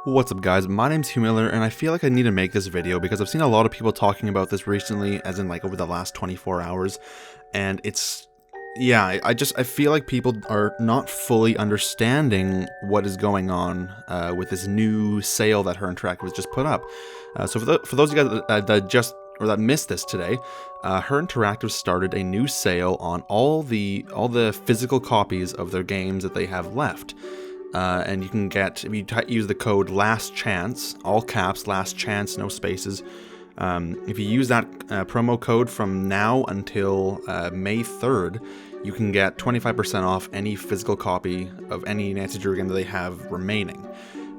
What's up guys, my name's Hugh Miller and I feel like I need to make this video because I've seen a lot of people talking about this recently, as in like over the last 24 hours, and I feel like people are not fully understanding what is going on with this new sale that Her Interactive just put up. So for those of you guys that missed this today, Her Interactive started a new sale on all the physical copies of their games that they have left. And you can get, if you use the code Last Chance, all caps, Last Chance, no spaces. If you use that promo code from now until May 3rd, you can get 25% off any physical copy of any Nancy Drew game that they have remaining.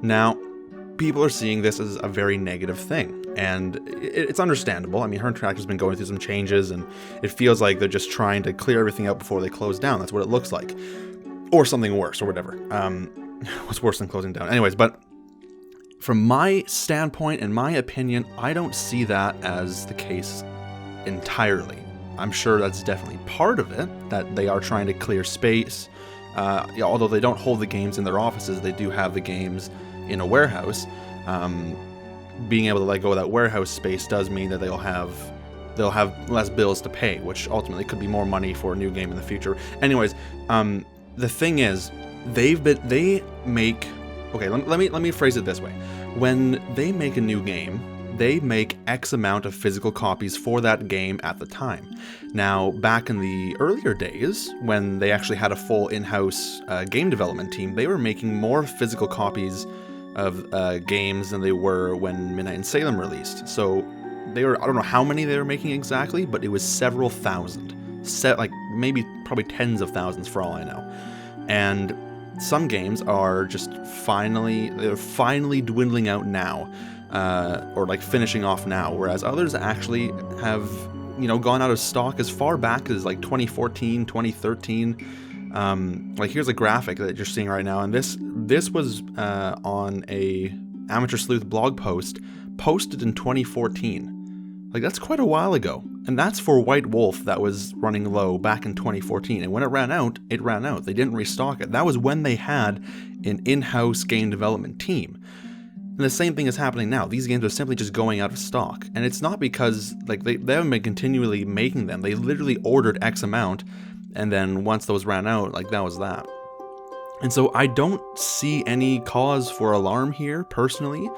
Now, people are seeing this as a very negative thing, and it's understandable. I mean, Her Interactive's been going through some changes, and it feels like they're just trying to clear everything out before they close down. That's what it looks like. Or something worse, or whatever. What's worse than closing down? Anyways, but from my standpoint and my opinion, I don't see that as the case entirely. I'm sure that's definitely part of it, that they are trying to clear space. Although they don't hold the games in their offices, they do have the games in a warehouse. Being able to let go of that warehouse space does mean that they'll have less bills to pay, which ultimately could be more money for a new game in the future. Anyways, the thing is, let me phrase it this way. When they make a new game, they make X amount of physical copies for that game at the time. Now, back in the earlier days, when they actually had a full in-house game development team, they were making more physical copies of games than they were when Midnight in Salem released. So I don't know how many they were making exactly, but it was several thousand. Probably tens of thousands for all I know. And some games are just finally dwindling out now, or like finishing off now, whereas others actually have, gone out of stock as far back as like 2014, 2013. Like here's a graphic that you're seeing right now, and this was on a Amateur Sleuth blog post posted in 2014. Like, that's quite a while ago. And that's for White Wolf that was running low back in 2014. And when it ran out, it ran out. They didn't restock it. That was when they had an in-house game development team. And the same thing is happening now. These games are simply just going out of stock. And it's not because, like, they haven't been continually making them. They literally ordered X amount, and then once those ran out, like, that was that. And so I don't see any cause for alarm here, personally.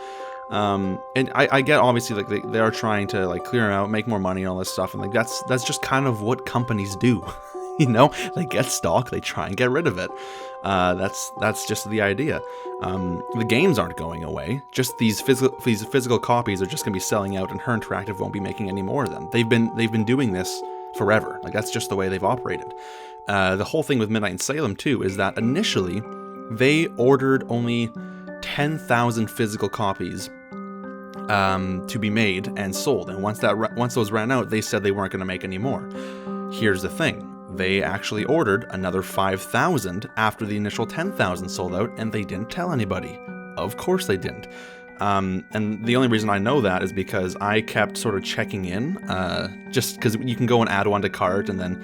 And I get, obviously, like they are trying to like clear them out, make more money and all this stuff, and like that's just kind of what companies do. They get stock, they try and get rid of it. That's just the idea. The games aren't going away, just these physical copies are just gonna be selling out, and Her Interactive won't be making any more of them. They've been doing this forever. Like, that's just the way they've operated. The whole thing with Midnight in Salem too is that initially they ordered only 10,000 physical copies to be made and sold, and once those ran out, they said they weren't going to make any more. Here's the thing: they actually ordered another 5,000 after the initial 10,000 sold out, and they didn't tell anybody. Of course they didn't. And the only reason I know that is because I kept sort of checking in, just because you can go and add one to cart and then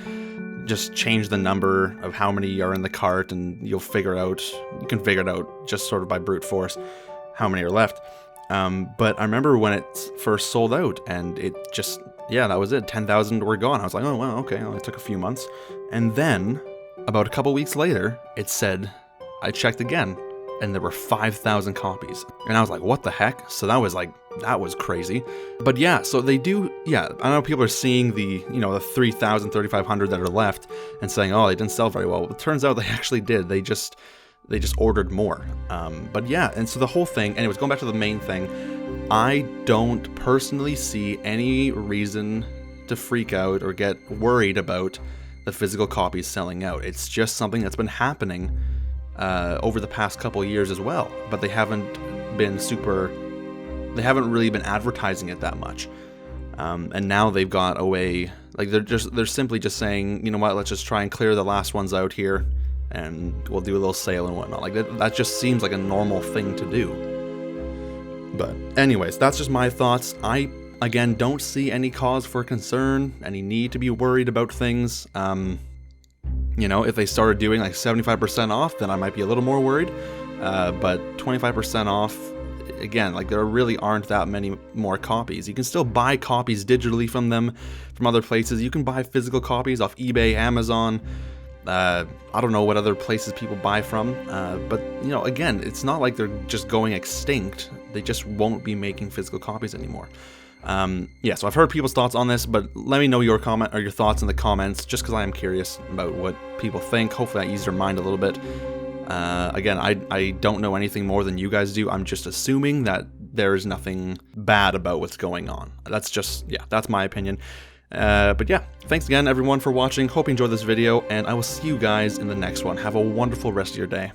just change the number of how many are in the cart, and you can figure it out just sort of by brute force how many are left. But I remember when it first sold out, and it just, that was it. 10,000 were gone. I was like, oh, well, okay. Well, it took a few months. And then, about a couple weeks later, it said, I checked again, and there were 5,000 copies. And I was like, what the heck? So that was crazy. But yeah, so they do, I know people are seeing the 3,000, 3,500 that are left and saying, oh, they didn't sell very well. It turns out they actually did. They just ordered more. But yeah, and so the whole thing, anyways, going back to the main thing, I don't personally see any reason to freak out or get worried about the physical copies selling out. It's just something that's been happening over the past couple of years as well, but they haven't really been advertising it that much. And now they've got a way, like they're simply just saying, you know what, let's just try and clear the last ones out here, and we'll do a little sale and whatnot. Like that just seems like a normal thing to do. But anyways, that's just my thoughts. I, again, don't see any cause for concern, any need to be worried about things. If they started doing like 75% off, then I might be a little more worried. But 25% off again, like there really aren't that many more copies. You can still buy copies digitally from them, from other places. You can buy physical copies off eBay, Amazon. I don't know what other places people buy from, but you know, again, it's not like they're just going extinct. They just won't be making physical copies anymore. Yeah, so I've heard people's thoughts on this, but let me know your comment or your thoughts in the comments, just because I am curious about what people think. Hopefully that eased your mind a little bit. Again, I don't know anything more than you guys do. I'm just assuming that there is nothing bad about what's going on. That's just, yeah, that's my opinion. But yeah, thanks again everyone for watching. Hope you enjoyed this video, and I will see you guys in the next one. Have a wonderful rest of your day.